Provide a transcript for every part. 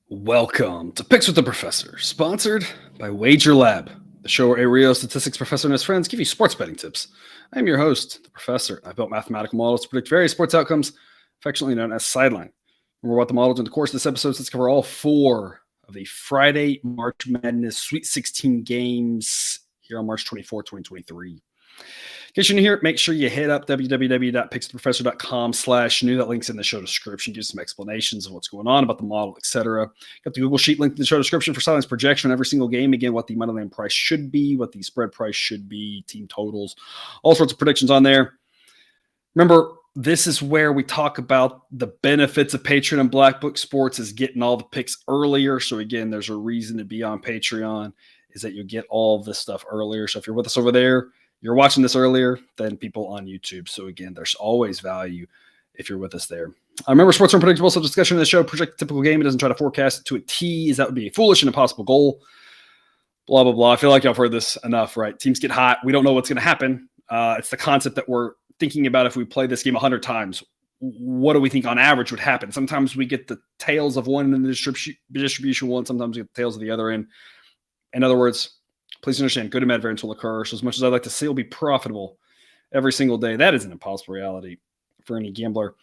Welcome to Picks with the Professor, sponsored by Wager Lab, the show where a real statistics professor and his friends give you sports betting tips. I'm your host, the Professor. I built mathematical models to predict various sports outcomes, affectionately known as sideline. More about the models in the course of this episode. Let's cover all four of the Friday March Madness Sweet 16 games here on March 24, 2023. In case you're new here, make sure you hit up www.pickswiththeprofessor.com/new. That link's in the show description. Gives some explanations of what's going on about the model, etc. Got the Google Sheet link in the show description for silence projection on every single game. Again, what the money line price should be, what the spread price should be, team totals, all sorts of predictions on there. Remember, this is where we talk about the benefits of Patreon and Black Book Sports is getting all the picks earlier. So again, there's a reason to be on Patreon is that you get all of this stuff earlier. So if you're with us over there, you're watching this earlier than people on YouTube. So again, there's always value if you're with us there. Remember, sports are unpredictable, so discussion in the show project a typical game. It doesn't try to forecast it to a T, as that would be a foolish and impossible goal. Blah, blah, blah. I feel like y'all have heard this enough, right? Teams get hot. We don't know what's going to happen. It's the concept that we're thinking about if we play this game 100 times. What do we think on average would happen? Sometimes we get the tails of one in the distribution one. Sometimes we get the tails of the other in. In other words, please understand, good and bad variance will occur. So as much as I'd like to see will be profitable every single day, that is an impossible reality for any gambler.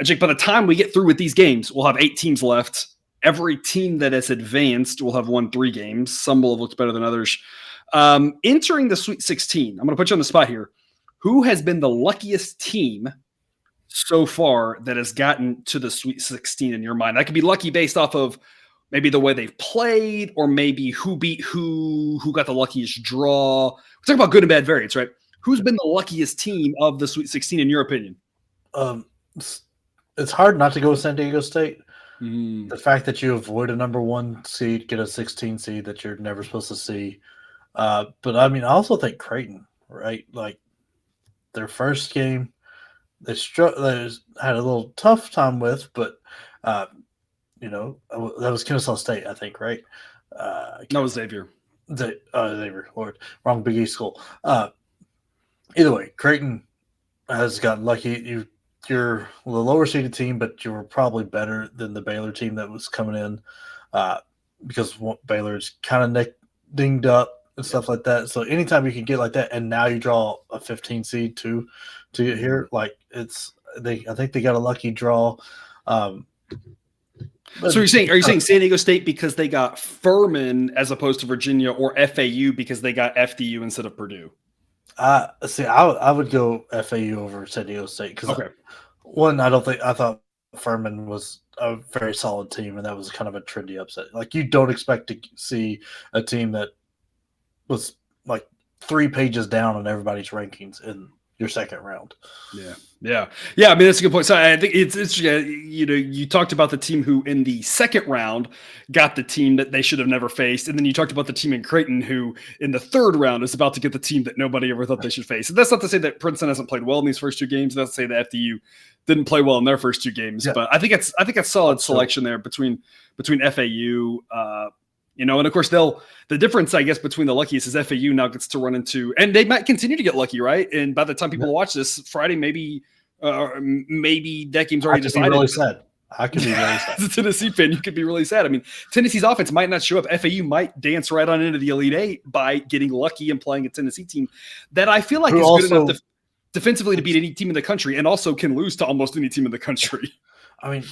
Jake, by the time we get through with these games, we'll have 8 teams left. Every team that has advanced will have won 3 games. Some will have looked better than others. Entering the Sweet 16, I'm going to put you on the spot here. Who has been the luckiest team so far that has gotten to the Sweet 16 in your mind? That could be lucky based off of maybe the way they've played, or maybe who beat who got the luckiest draw. We're talking about good and bad variance, right? Who's been the luckiest team of the Sweet 16 in your opinion? It's hard not to go with San Diego State. The fact that you avoid a number 1 seed, get a 16 seed that you're never supposed to see. But I mean, I also think Creighton, right? Like their first game, they had a little tough time with, but that was Kennesaw State, I think, right? That was Xavier. Xavier, Lord, wrong Big East school. Either way, Creighton has gotten lucky. You're the lower seeded team, but you were probably better than the Baylor team that was coming in because Baylor's kind of dinged up and stuff like that. So anytime you can get like that, and now you draw a 15 seed to get here, like I think they got a lucky draw. So are you saying San Diego State because they got Furman as opposed to Virginia, or FAU because they got FDU instead of Purdue? See, I would go FAU over San Diego State because I thought Furman was a very solid team, and that was kind of a trendy upset. Like you don't expect to see a team that was like 3 pages down on everybody's rankings in your second round. Yeah. I mean, that's a good point. So I think it's you talked about the team who in the second round got the team that they should have never faced. And then you talked about the team in Creighton who in the third round is about to get the team that nobody ever thought they should face. And that's not to say that Princeton hasn't played well in these first 2 games. That's to say that FDU didn't play well in their first 2 games. Yeah. But I think it's solid selection there between FAU, and of course the difference, I guess, between the luckiest is FAU now gets to run into, and they might continue to get lucky, right? And by the time people watch this Friday, maybe that game's already decided. I could be really sad. As a Tennessee fan, you could be really sad. I mean, Tennessee's offense might not show up. FAU might dance right on into the Elite 8 by getting lucky and playing a Tennessee team that I feel like is good enough defensively to beat any team in the country, and also can lose to almost any team in the country. I mean,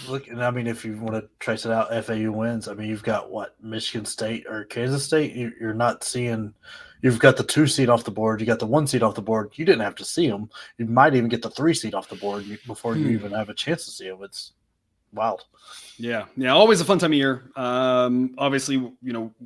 if you want to trace it out, FAU wins. I mean, you've got Michigan State or Kansas State. You're not seeing. You've got the 2 seed off the board. You got the 1 seed off the board. You didn't have to see them. You might even get the 3 seed off the board before you even have a chance to see them. It's wild. Yeah. Always a fun time of year. Obviously,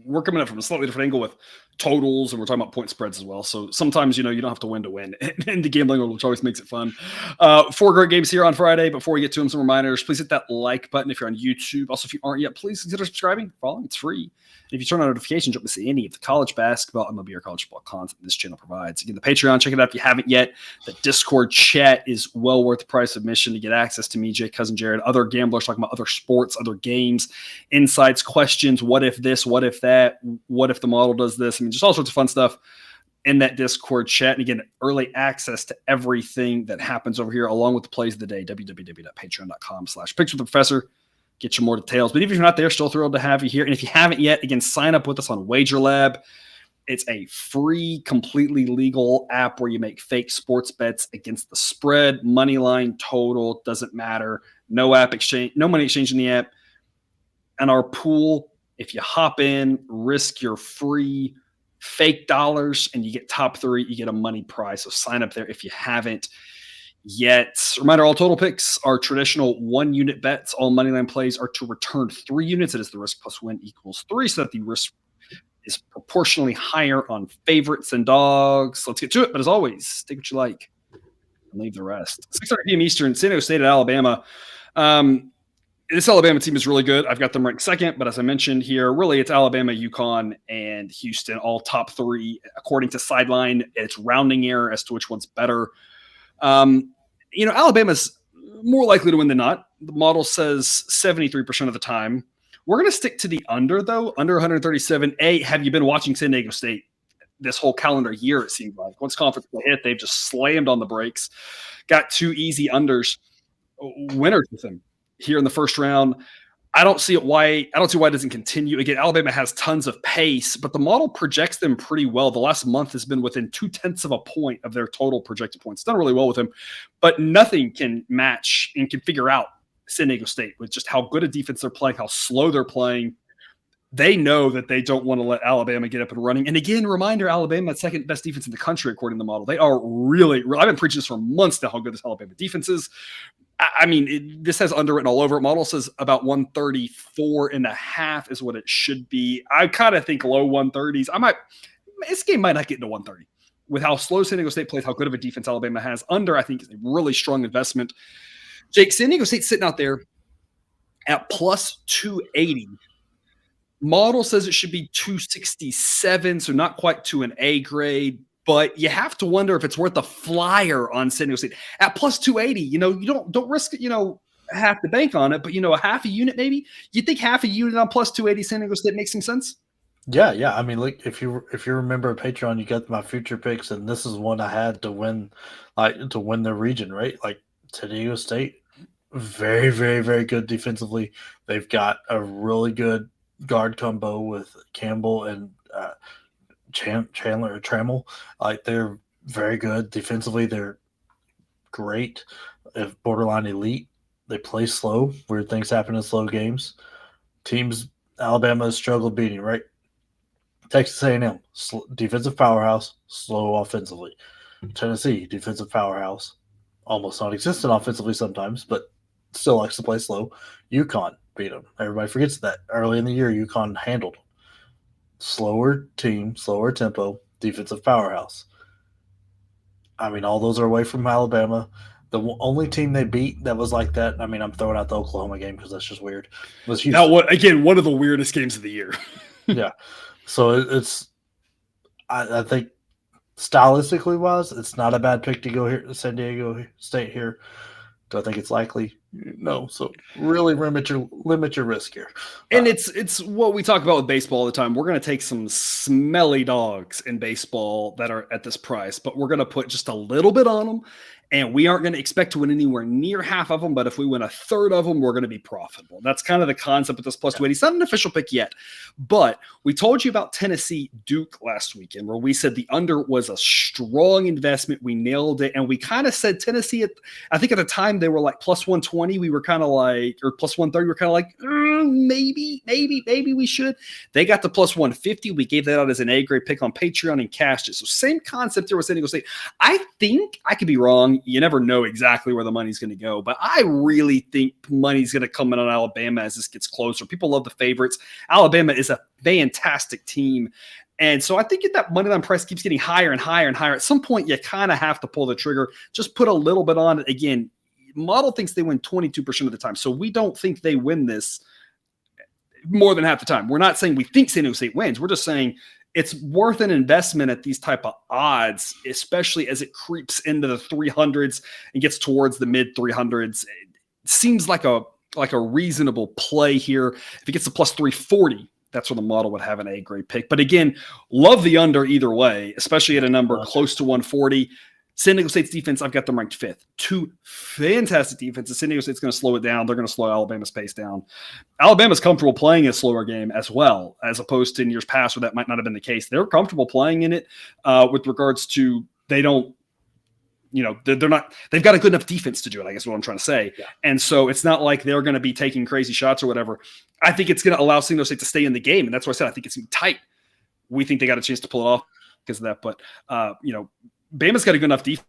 we're coming up from a slightly different angle with totals, and we're talking about point spreads as well. So sometimes, you don't have to win to win in the gambling world, which always makes it fun. 4 great games here on Friday. Before we get to them, some reminders. Please hit that like button if you're on YouTube. Also, if you aren't yet, please consider subscribing, following. It's free. If you turn on notifications, you don't miss any of the college basketball, MLB, or college football content this channel provides. Again, the Patreon, check it out if you haven't yet. The Discord chat is well worth the price of admission to get access to me, Jake, Cousin Jared, other gamblers talking about other sports, other games, insights, questions. What if this? What if that? What if the model does this? I mean, just all sorts of fun stuff. in that Discord chat. And again, early access to everything that happens over here, along with the plays of the day, www.patreon.com/picks with the professor. Get you more details. But even if you're not there, still thrilled to have you here. And if you haven't yet, again, sign up with us on Wager Lab. It's a free, completely legal app where you make fake sports bets against the spread, money line, total, doesn't matter. No app exchange, no money exchange in the app. And our pool, if you hop in, risk your free fake dollars, and you get top 3, you get a money prize. So sign up there if you haven't yet. Reminder, all total picks are traditional 1-unit bets. All moneyline plays are to return 3 units. It is the risk plus win equals 3, so that the risk is proportionally higher on favorites and dogs. Let's get to it. But as always, take what you like and leave the rest. 6:30 p.m. Eastern, San Diego State at Alabama. This Alabama team is really good. I've got them ranked second, but as I mentioned here, really it's Alabama, UConn, and Houston, all top 3. According to Sideline, it's rounding error as to which one's better. Alabama's more likely to win than not. The model says 73% of the time. We're going to stick to the under, though, under 137. Have you been watching San Diego State this whole calendar year, it seems like? Once conference play hit, they've just slammed on the brakes. Got 2 easy unders, winners with them here in the first round. I don't see why it doesn't continue. Again, Alabama has tons of pace, but the model projects them pretty well. The last month has been within 0.2 of a point of their total projected points. It's done really well with them, but nothing can match and can figure out San Diego State with just how good a defense they're playing, how slow they're playing. They know that they don't want to let Alabama get up and running. And again, reminder, Alabama, second best defense in the country, according to the model. They are really, I've been preaching this for months now, how good this Alabama defense is. I mean, this has underwritten all over it. Model says about 134.5 is what it should be. I kind of think low 130s. This game might not get into 130 with how slow San Diego State plays, how good of a defense Alabama has. Under, I think, is a really strong investment. Jake, San Diego State sitting out there at plus 280. Model says it should be 267, so not quite to an A grade, but you have to wonder if it's worth a flyer on San Diego State at plus 280. You don't risk half the bank on it, but a half a unit maybe. You think half a unit on plus 280 San Diego State makes some sense? Yeah. I mean, like if you remember Patreon, you got my future picks, and this is one I had to win the region, right? Like San Diego State, very, very, very good defensively. They've got a really good guard combo with Campbell and Chandler or Trammell. Like they're very good defensively. They're great, if borderline elite. They play slow. Weird things happen in slow games. Teams Alabama has struggled beating, right? Texas A&M, defensive powerhouse, slow offensively. Tennessee, defensive powerhouse, almost non-existent offensively sometimes, but still likes to play slow. UConn beat them. Everybody forgets that. Early in the year, UConn handled them. Slower team, slower tempo, defensive powerhouse. I mean, all those are away from Alabama. The only team they beat that was like that, I mean, I'm throwing out the Oklahoma game because that's just weird, was Houston. Now, again, one of the weirdest games of the year. Yeah. So it's I think stylistically wise, it's not a bad pick to go here to San Diego State here. Do I think it's likely? No. So really limit your risk here. And it's what we talk about with baseball all the time. We're going to take some smelly dogs in baseball that are at this price, but we're going to put just a little bit on them. And we aren't going to expect to win anywhere near half of them, but if we win a third of them, we're going to be profitable. That's kind of the concept with this plus 280. It's not an official pick yet, but we told you about Tennessee Duke last weekend, where we said the under was a strong investment. We nailed it, and we kind of said Tennessee. I think at the time they were like plus 120. We were kind of like, or plus 130. We were kind of like, maybe we should. They got to plus 150. We gave that out as an A grade pick on Patreon and cashed it. So same concept here with San Diego State. I think I could be wrong. You never know exactly where the money's going to go, but I really think money's going to come in on Alabama as this gets closer. People love the favorites. Alabama is a fantastic team. And so I think if that money line price keeps getting higher and higher and higher, at some point you kind of have to pull the trigger. Just put a little bit on it. Again, model thinks they win 22% of the time. So we don't think they win this more than half the time. We're not saying we think San Diego State wins. We're just saying it's worth an investment at these type of odds, especially as it creeps into the 300s and gets towards the mid 300s. It seems like a reasonable play here. If it gets to plus 340, that's where the model would have an A grade pick. But again, love the under either way, especially at a number close to 140. San Diego State's defense, I've got them ranked 5th. 2 fantastic defenses. San Diego State's going to slow it down. They're going to slow Alabama's pace down. Alabama's comfortable playing a slower game as well, as opposed to in years past where that might not have been the case. They're comfortable playing in it with regards to they're not, they've got a good enough defense to do it, I guess is what I'm trying to say. Yeah. And so it's not like they're going to be taking crazy shots or whatever. I think it's going to allow San Diego State to stay in the game. And that's why I said I think it's going to be tight. We think they got a chance to pull it off because of that. But, Bama's got a good enough defense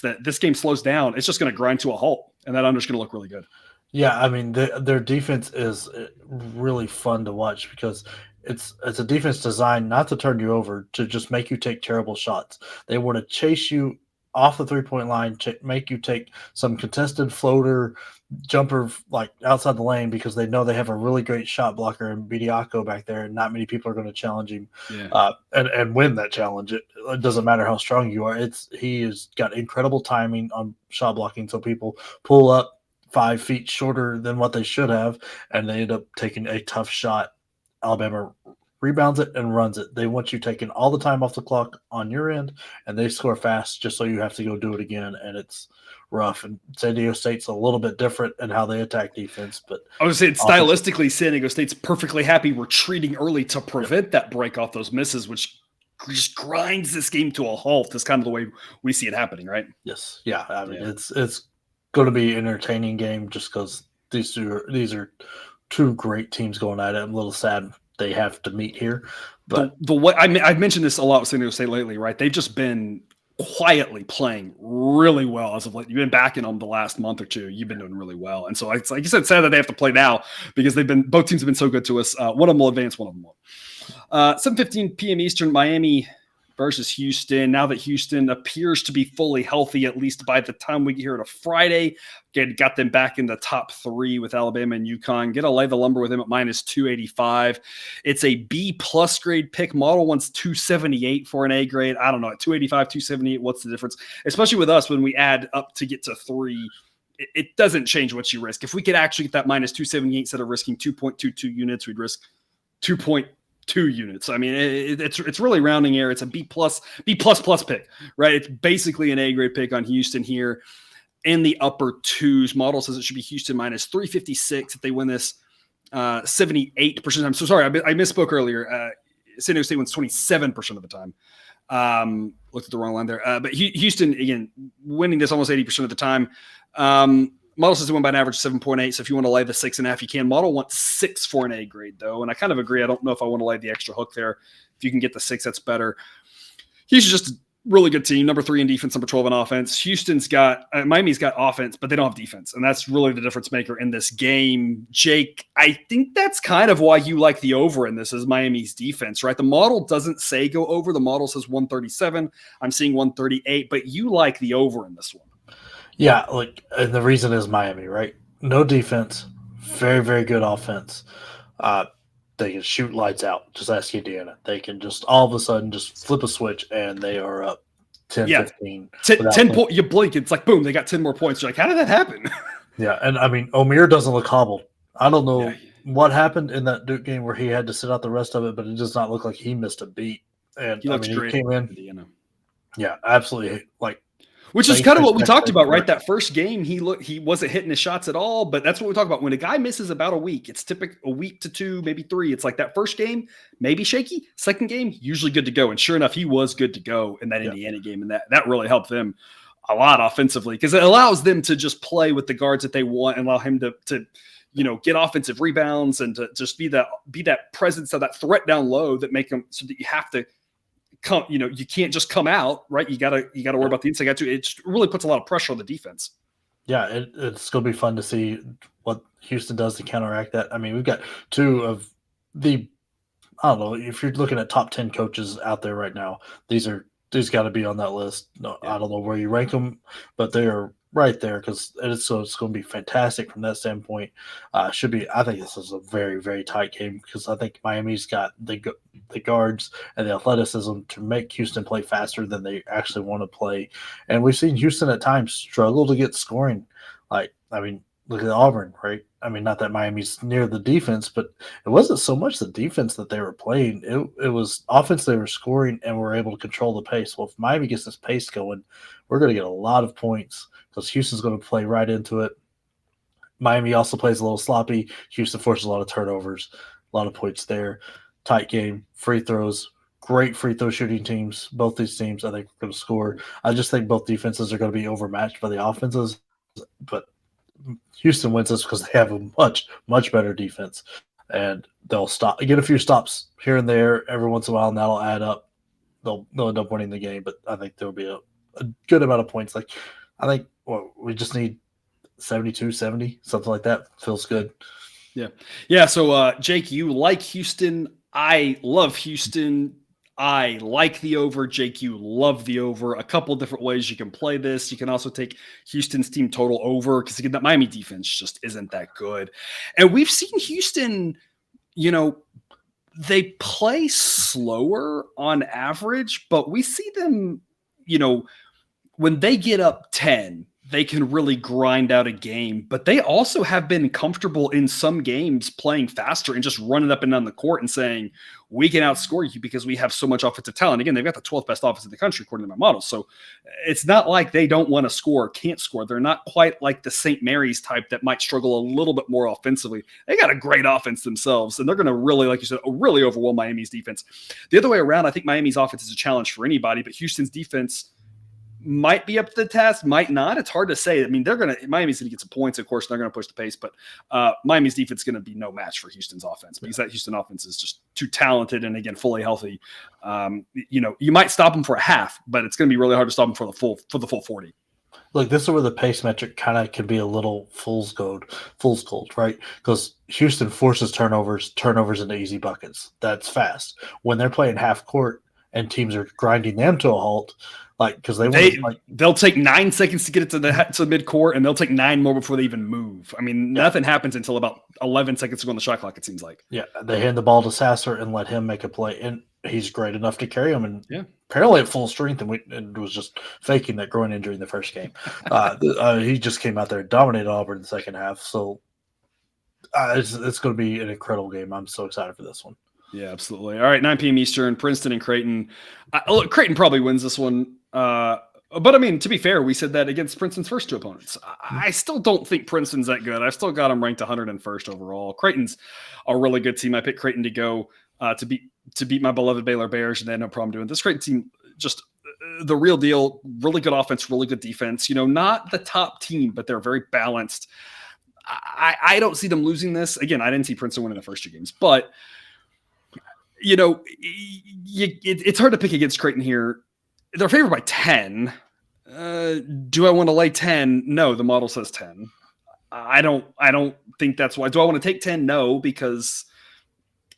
that this game slows down. It's just going to grind to a halt, and that under's going to look really good. Yeah, I mean, their defense is really fun to watch because it's a defense designed not to turn you over, to just make you take terrible shots. They want to chase you off the three-point line, make you take some contested floater jumper like outside the lane because they know they have a really great shot blocker in Bidiaco back there, and not many people are going to challenge him and win that challenge. It doesn't matter how strong you are. He has got incredible timing on shot blocking, so people pull up 5 feet shorter than what they should have, and they end up taking a tough shot. Alabama rebounds it and runs it. They want you taking all the time off the clock on your end, and they score fast just so you have to go do it again, and it's rough. And San Diego State's a little bit different in how they attack defense. But I was saying stylistically, San Diego State's perfectly happy retreating early to prevent that break off those misses, which just grinds this game to a halt. That's kind of the way we see it happening, right? Yes. Yeah. I mean, it's going to be an entertaining game just because these are two great teams going at it. I'm a little sad they have to meet here, but the way I've mentioned this a lot with San Diego State lately, right? They've just been quietly playing really well as of late. You've been backing them the last month or two. You've been doing really well, and so it's like you said, sad that they have to play now because both teams have been so good to us. One of them will advance, one of them won't. 7:15 p.m. Eastern, Miami versus Houston. Now that Houston appears to be fully healthy, at least by the time we get here to Friday, got them back in the top 3 with Alabama and UConn. Get to lay the lumber with them at -285. It's a B+ grade pick. Model wants 278 for an A grade. I don't know, at 285, 278, what's the difference? Especially with us when we add up to get to 3. It doesn't change what you risk. If we could actually get that -278 instead of risking 2.22 units, we'd risk 2.2 units. I mean, it's really rounding error. It's a B+ pick, right? It's basically an A grade pick on Houston here in the upper 2s. Model says it should be Houston -356 if they win this 78%. I'm so sorry. I misspoke earlier. San Diego State wins 27% of the time. Looked at the wrong line there. But Houston, again, winning this almost 80% of the time. Model says they win by an average of 7.8. So if you want to lay the 6.5, you can. Model wants 6 for an A grade, though. And I kind of agree. I don't know if I want to lay the extra hook there. If you can get the 6, that's better. Houston's just a really good team. Number 3 in defense, number 12 in offense. Miami's got offense, but they don't have defense. And that's really the difference maker in this game. Jake, I think that's kind of why you like the over in this is Miami's defense, right? The model doesn't say go over. The model says 137. I'm seeing 138, but you like the over in this one. Yeah, and the reason is Miami, right? No defense, very, very good offense. They can shoot lights out. Just ask Indiana. They can just all of a sudden just flip a switch and they are up 10, 15. 10 points. You blink, it's like, boom, they got 10 more points. You're like, how did that happen? Yeah, and I mean, Omier doesn't look hobbled. I don't know what happened in that Duke game where he had to sit out the rest of it, but it does not look like he missed a beat. And he came in. Indiana. Yeah, absolutely. Which is kind of what we talked about, right? That first game, he wasn't hitting his shots at all, but that's what we talk about. When a guy misses about a week, it's typically a week to 2, maybe 3. It's like that first game, maybe shaky. Second game, usually good to go. And sure enough, he was good to go in that Indiana game. And that really helped them a lot offensively because it allows them to just play with the guards that they want and allow him to get offensive rebounds and to just be that presence of that threat down low that make them so that you have to come, you can't just come out, right? You gotta worry about the inside guy too. It just really puts a lot of pressure on the defense. Yeah, it's going to be fun to see what Houston does to counteract that. I mean, we've got 2 of the, I don't know, if you're looking at top 10 coaches out there right now, these got to be on that list. No, I don't know where you rank them, but they are right there because it's going to be fantastic from that standpoint. I think this is a very, very tight game because I think Miami's got the guards and the athleticism to make Houston play faster than they actually want to play. And we've seen Houston at times struggle to get scoring. look at Auburn, right? I mean, not that Miami's near the defense, but it wasn't so much the defense that they were playing. It was offense they were scoring and were able to control the pace. Well, if Miami gets this pace going, we're going to get a lot of points because Houston's going to play right into it. Miami also plays a little sloppy. Houston forces a lot of turnovers, a lot of points there. Tight game, free throws, great free throw shooting teams. Both these teams, I think, are going to score. I just think both defenses are going to be overmatched by the offenses, but Houston wins this because they have a much, much better defense, and they'll get a few stops here and there every once in a while, and that'll add up. They'll end up winning the game, but I think there'll be a good amount of points. Like, I think we just need 72, 70, something like that. Feels good. Yeah. So, Jake, you like Houston. I love Houston. I like the over. Jake, you love the over. A couple different ways you can play this. You can also take Houston's team total over because, again, that Miami defense just isn't that good. And we've seen Houston, they play slower on average, but we see them, when they get up 10, they can really grind out a game, but they also have been comfortable in some games playing faster and just running up and down the court and saying, we can outscore you because we have so much offensive talent. Again, they've got the 12th best offense in the country, according to my model. So it's not like they don't want to score or can't score. They're not quite like the St. Mary's type that might struggle a little bit more offensively. They got a great offense themselves, and they're going to really, like you said, really overwhelm Miami's defense. The other way around, I think Miami's offense is a challenge for anybody, but Houston's defense might be up to the task, might not. It's hard to say. I mean, Miami's going to get some points, of course. They're going to push the pace, but Miami's defense is going to be no match for Houston's offense because that Houston offense is just too talented and, again, fully healthy. You might stop them for a half, but it's going to be really hard to stop them for the full 40. Look, this is where the pace metric kind of can be a little fool's gold, right? Because Houston forces turnovers into easy buckets. That's fast. When they're playing half court and teams are grinding them to a halt, because they'll take 9 seconds to get it to the mid court, and they'll take 9 more before they even move. I mean, nothing happens until about 11 seconds to go on the shot clock. It seems like. Yeah, they hand the ball to Sasser and let him make a play, and he's great enough to carry him. And apparently at full strength, and was just faking that groin injury in the first game. He just came out there and dominated Auburn in the second half. So it's going to be an incredible game. I'm so excited for this one. Yeah, absolutely. All right, 9 p.m. Eastern, Princeton and Creighton. Look, Creighton probably wins this one. But I mean, to be fair, we said that against Princeton's first 2 opponents. I still don't think Princeton's that good. I've still got them ranked 101st overall. Creighton's a really good team. I picked Creighton to go to beat my beloved Baylor Bears, and they had no problem doing it. This Creighton team, just the real deal. Really good offense, really good defense. Not the top team, but they're very balanced. I don't see them losing this. Again, I didn't see Princeton winning the first 2 games, but it's hard to pick against Creighton here. They're favored by 10. Do I want to lay 10? No, the model says 10. I don't think that's why. Do I want to take 10? No, because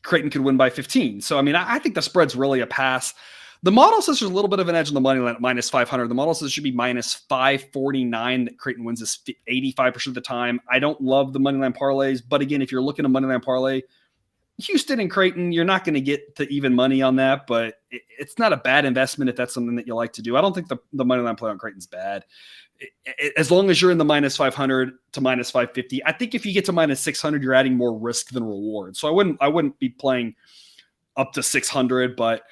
Creighton could win by 15. So, I mean, I think the spread's really a pass. The model says there's a little bit of an edge on the money line at minus 500. The model says it should be minus 549 that Creighton wins this 85% of the time. I don't love the money line parlays, but again, if you're looking at a money line parlay, Houston and Creighton, you're not going to get to even money on that, but it's not a bad investment if that's something that you like to do. I don't think the money line play on Creighton's bad. As long as you're in the minus 500 to minus 550, I think if you get to minus 600, you're adding more risk than reward. So I wouldn't be playing up to 600, but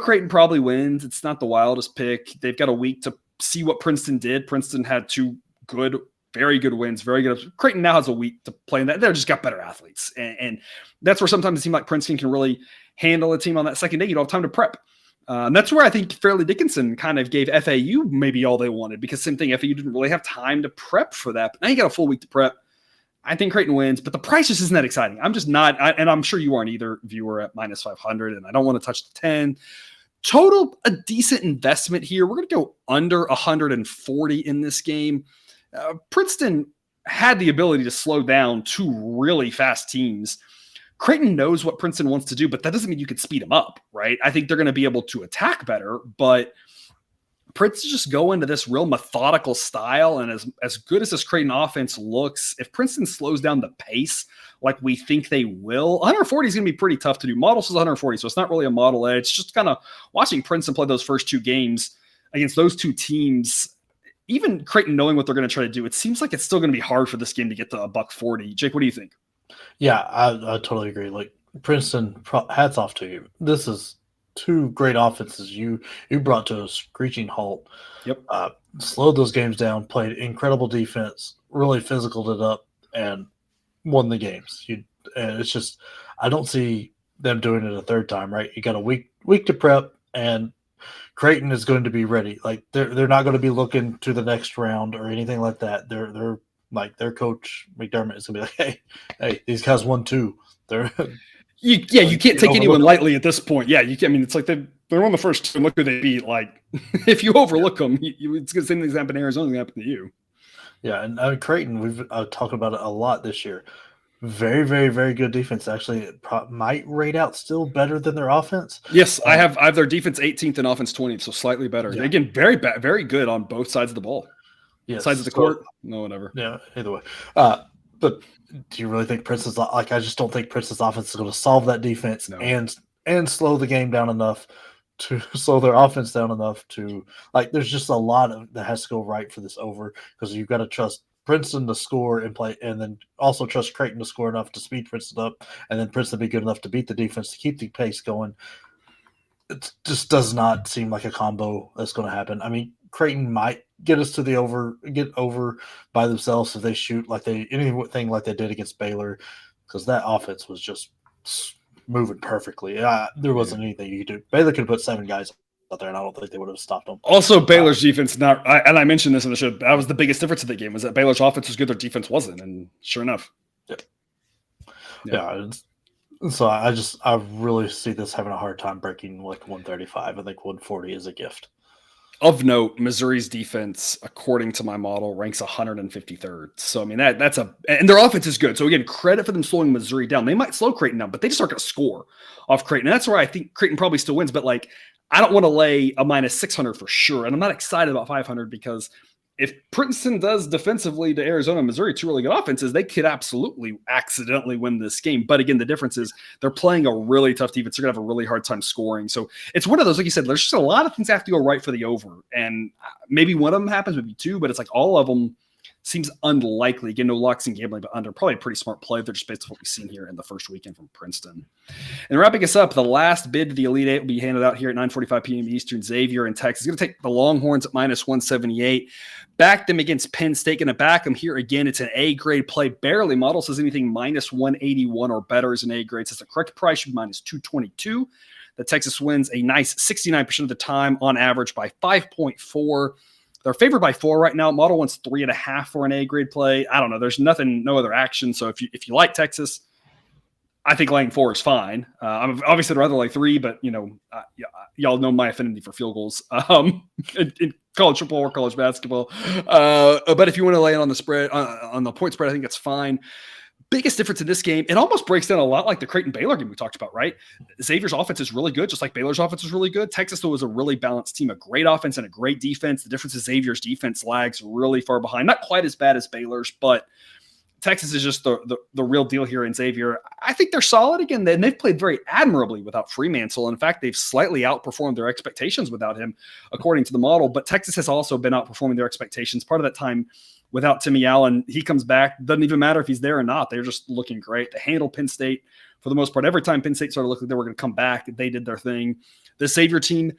Creighton probably wins. It's not the wildest pick. They've got a week to see what Princeton did. Princeton had 2 very good wins, very good. Creighton now has a week to play in that. They've just got better athletes. And that's where sometimes a team like Princeton can really handle a team on that second day. You don't have time to prep. And that's where I think Fairleigh Dickinson kind of gave FAU maybe all they wanted, because same thing, FAU didn't really have time to prep for that. But now you got a full week to prep. I think Creighton wins, but the price just isn't that exciting. I'm just not, and I'm sure you aren't either, viewer, at minus 500, and I don't want to touch the 10. Total, a decent investment here. We're going to go under 140 in this game. Princeton had the ability to slow down 2 really fast teams. Creighton knows what Princeton wants to do, but that doesn't mean you could speed them up, right? I think they're going to be able to attack better, but Princeton just go into this real methodical style, and as good as this Creighton offense looks, if Princeton slows down the pace like we think they will, 140 is going to be pretty tough to do. Model says 140, so it's not really a model edge. It's just kind of watching Princeton play those first 2 games against those 2 teams. even Creighton knowing what they're going to try to do, it seems like it's still going to be hard for this game to get to $140. Jake, what do you think? Yeah, I totally agree. Like Princeton, hats off to you. This is two great offenses you brought to a screeching halt. Yep. Slowed those games down, played incredible defense, really physicaled it up, and won the games. And it's just I don't see them doing it a third time, right? You got a week to prep, and Creighton is going to be ready. Like they're not going to be looking to the next round or anything like that. They're like their coach McDermott is going to be like, hey, these guys won too. They're you can't take anyone lightly at this point. Yeah, I mean, it's like they're on the first two and look who they beat. Like if you overlook them, it's the same thing that happened in Arizona that happened to you. Yeah, and Creighton, we've talked about it a lot this year. Very, very, very good defense. Actually, it might rate out still better than their offense. Yes, I have their defense 18th and offense 20th, so slightly better. Yeah. Again, very good on both sides of the ball. Yes, sides of the court. No, whatever. Yeah, either way. But do you really think Princeton's like? I just don't think Princeton's offense is going to solve that defense and slow the game down enough to slow their offense down enough to like. There's just a lot that has to go right for this over because you've got to trust Princeton to score and play, and then also trust Creighton to score enough to speed Princeton up, and then Princeton be good enough to beat the defense to keep the pace going. It just does not seem like a combo that's going to happen. I mean, Creighton might get us to get over by themselves if they shoot anything like they did against Baylor, because that offense was just moving perfectly. There wasn't anything you could do. Baylor could have put 7 guys out there, and I don't think they would have stopped them. Also, Baylor's defense and I mentioned this in the show. That was the biggest difference of the game was that Baylor's offense was good, their defense wasn't, and sure enough, yeah. So I really see this having a hard time breaking like 135. I think 140 is a gift. Of note, Missouri's defense, according to my model, ranks 153rd. So, I mean, and their offense is good. So, again, credit for them slowing Missouri down. They might slow Creighton down, but they just aren't going to score off Creighton. And that's where I think Creighton probably still wins. But, like, I don't want to lay a minus 600 for sure. And I'm not excited about 500 because if Princeton does defensively to Arizona and Missouri, 2 really good offenses, they could absolutely accidentally win this game. But again, the difference is they're playing a really tough defense. They're going to have a really hard time scoring. So it's one of those, like you said, there's just a lot of things that have to go right for the over. And maybe one of them happens, maybe 2, but it's like all of them seems unlikely. Again, no locks and gambling, but under. Probably a pretty smart play. They're just based on what we've seen here in the first weekend from Princeton. And wrapping us up, the last bid to the Elite Eight will be handed out here at 9:45 p.m. Eastern. Xavier in Texas is going to take the Longhorns at minus 178. Back them against Penn State. Going to back them here again. It's an A-grade play. Barely model says anything minus 181 or better is an A-grade. Says the correct price should be minus 222. The Texas wins a nice 69% of the time on average by 5.4. They're favored by 4 right now. Model wants 3.5 for an A-grade play. I don't know. There's no other action. So if you like Texas, I think laying 4 is fine. I'm obviously I'd rather lay 3, but y'all know my affinity for field goals in college football or college basketball. But if you want to lay it on the spread, on the point spread, I think that's fine. Biggest difference in this game, it almost breaks down a lot like the Creighton Baylor game we talked about, right? Xavier's offense is really good, just like Baylor's offense is really good. Texas, though, was a really balanced team, a great offense and a great defense. The difference is Xavier's defense lags really far behind. Not quite as bad as Baylor's, but Texas is just the real deal here in Xavier. I think they're solid again, and they've played very admirably without Fremantle. In fact, they've slightly outperformed their expectations without him, according to the model. But Texas has also been outperforming their expectations. Part of that time without Timmy Allen, he comes back. Doesn't even matter if he's there or not. They're just looking great. They handle Penn State for the most part. Every time Penn State started looking like they were going to come back, they did their thing. The Xavier team,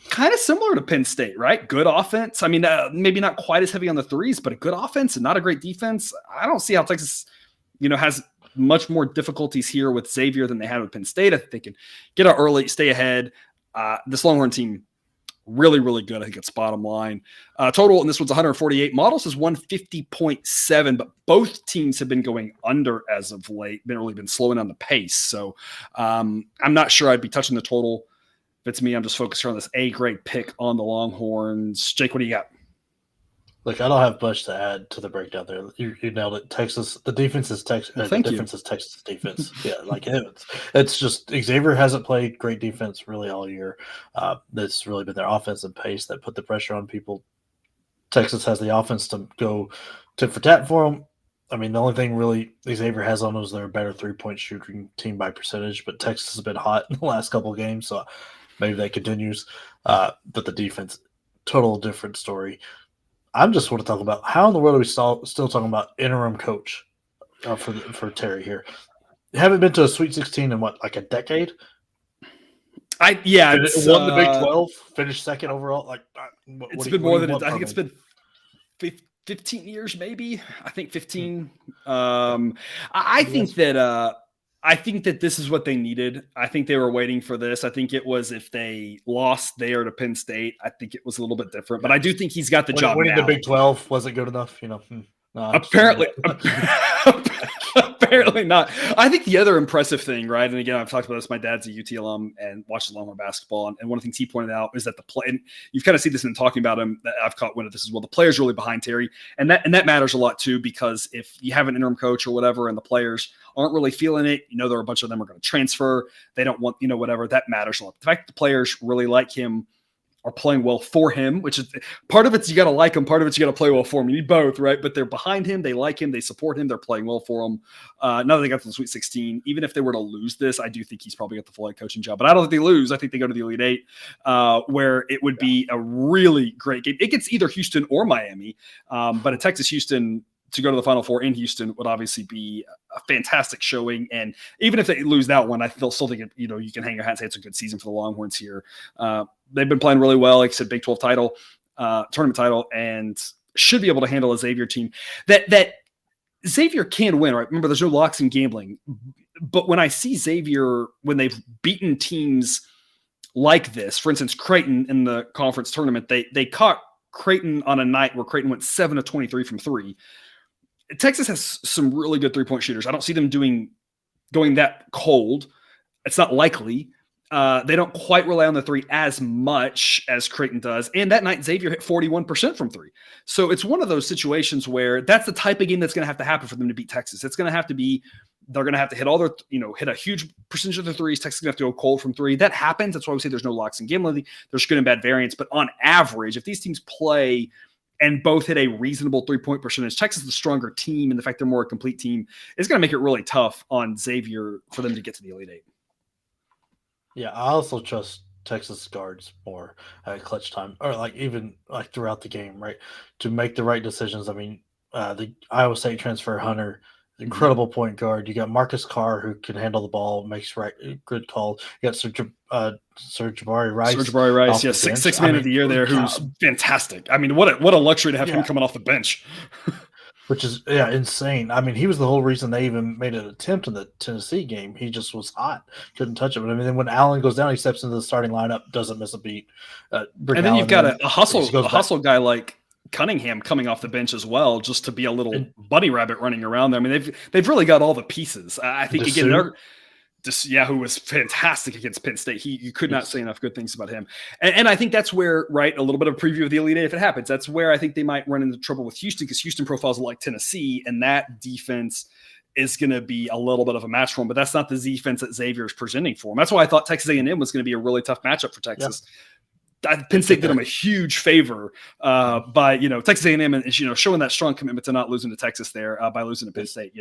kind of similar to Penn State, right? Good offense. I mean, maybe not quite as heavy on the threes, but a good offense and not a great defense. I don't see how Texas, has much more difficulties here with Xavier than they had with Penn State. I think they can get out early, stay ahead. This Longhorn team, really, really good. I think it's bottom line. Total, and this one's 148. Models is 150.7, but both teams have been going under as of late. Been slowing down the pace. So I'm not sure I'd be touching the total. If it's me, I'm just focused on this A-grade pick on the Longhorns. Jake, what do you got? Look, I don't have much to add to the breakdown there. You nailed it. Texas, the defense is Texas. The difference is Texas defense. Yeah, like it's just Xavier hasn't played great defense really all year. That's really been their offense and pace that put the pressure on people. Texas has the offense to go tit for tat for them. I mean, the only thing really Xavier has on them is they're a better 3-point shooting team by percentage, but Texas has been hot in the last couple of games, so maybe that continues. But the defense, total different story. I just want to talk about how in the world are we still talking about interim coach for Terry here. Haven't been to a Sweet 16 in like a decade. It's won the Big 12, finished second overall. Like, it's been more than I think it's been 15 years, maybe. I think 15. I think that this is what they needed. I think they were waiting for this. I think it was if they lost there to Penn State, I think it was a little bit different. But I do think he's got the job winning now. the Big 12 wasn't good enough, No, apparently not. I think the other impressive thing, right? And again, I've talked about this. My dad's a UT alum and watches Longhorn basketball. And one of the things he pointed out is that the play, and you've kind of seen this in talking about him, that I've caught wind of this as well. The players really behind Terry. And that matters a lot too, because if you have an interim coach or whatever, and the players aren't really feeling it, there are a bunch of them are going to transfer. They don't want, whatever, that matters a lot. The fact that the players really like him, are playing well for him, which is part of it's you got to like him, part of it's you got to play well for him. You need both, right? But they're behind him, they like him, they support him, they're playing well for him. Now that they got to the Sweet 16, even if they were to lose this, I do think he's probably got the full head coaching job. But I don't think they lose. I think they go to the Elite Eight, where it would be a really great game. It gets either Houston or Miami, but a Texas-Houston to go to the Final Four in Houston would obviously be a fantastic showing. And even if they lose that one, I still think you can hang your hat and say it's a good season for the Longhorns here. They've been playing really well, like I said, Big 12 title, tournament title, and should be able to handle a Xavier team that Xavier can win, right? Remember, there's no locks in gambling. But when I see Xavier, when they've beaten teams like this, for instance, Creighton in the conference tournament, they caught Creighton on a night where Creighton went 7 of 23 from three. Texas has some really good three-point shooters. I don't see them going that cold. It's not likely. They don't quite rely on the three as much as Creighton does. And that night, Xavier hit 41% from three. So it's one of those situations where that's the type of game that's going to have to happen for them to beat Texas. It's going to have to be, they're going to have to hit all their, hit a huge percentage of the threes. Texas is going to have to go cold from three. That happens. That's why we say there's no locks in gambling. There's good and bad variance. But on average, if these teams play and both hit a reasonable three-point percentage, Texas is the stronger team, and the fact they're more a complete team is going to make it really tough on Xavier for them to get to the Elite Eight. Yeah, I also trust Texas guards more at clutch time, or even throughout the game, right, to make the right decisions. I mean, the Iowa State transfer Hunter, incredible point guard. You got Marcus Carr, who can handle the ball, makes good call. You got Jabari Rice. Yeah, six man of the year there, who's fantastic. I mean, what a luxury to have him coming off the bench. Which is insane. I mean, he was the whole reason they even made an attempt in the Tennessee game. He just was hot, couldn't touch it. But I mean, then when Allen goes down, he steps into the starting lineup, doesn't miss a beat. And then you've got a hustle guy like Cunningham coming off the bench as well, just to be a little bunny rabbit running around there. I mean, they've really got all the pieces. I think who was fantastic against Penn State. You could not say enough good things about him. And I think that's where, right, a little bit of a preview of the Elite Eight, if it happens, that's where I think they might run into trouble with Houston, because Houston profiles like Tennessee, and that defense is going to be a little bit of a match for them. But that's not the defense that Xavier is presenting for them. That's why I thought Texas A&M was going to be a really tough matchup for Texas. Yeah. Penn State did them a huge favor by Texas A&M and showing that strong commitment to not losing to Texas there by losing to Penn State.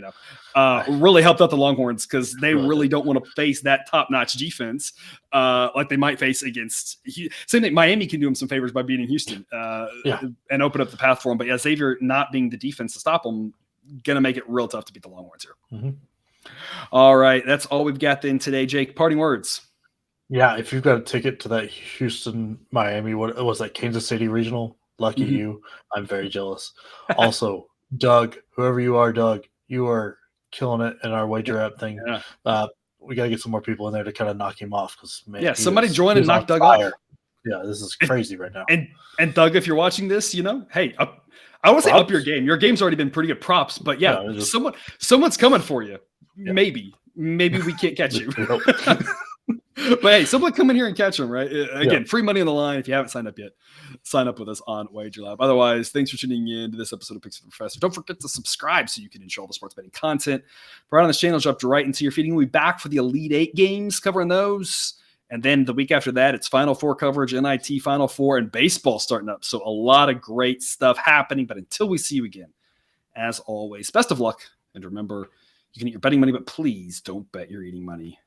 Really helped out the Longhorns, because they really don't want to face that top-notch defense like they might face against. Same thing. Miami can do them some favors by beating Houston and open up the path for them. But yeah, Xavier not being the defense to stop them, gonna make it real tough to beat the Longhorns here. Mm-hmm. All right, that's all we've got then today. Jake, parting words. Yeah, if you've got a ticket to that Houston, Miami, what was that, Kansas City regional? Lucky you. I'm very jealous. Also, Doug, whoever you are, Doug, you are killing it in our wager app thing. Yeah. We got to get some more people in there to kind of knock him off, because somebody join and knock Doug off. Yeah, this is crazy right now. And Doug, if you're watching this, hey, I would say up your game. Your game's already been pretty good props, but someone's coming for you. Yeah. Maybe we can't catch you. But hey, someone come in here and catch them, right? Again, free money on the line. If you haven't signed up yet, sign up with us on Wager Lab. Otherwise, thanks for tuning in to this episode of Picks of the Professor. Don't forget to subscribe so you can enjoy all the sports betting content right on this channel, dropped right into your feed. We'll be back for the Elite Eight games, covering those. And then the week after that, it's Final Four coverage, NIT Final Four, and baseball starting up. So a lot of great stuff happening. But until we see you again, as always, best of luck. And remember, you can eat your betting money, but please don't bet your eating money.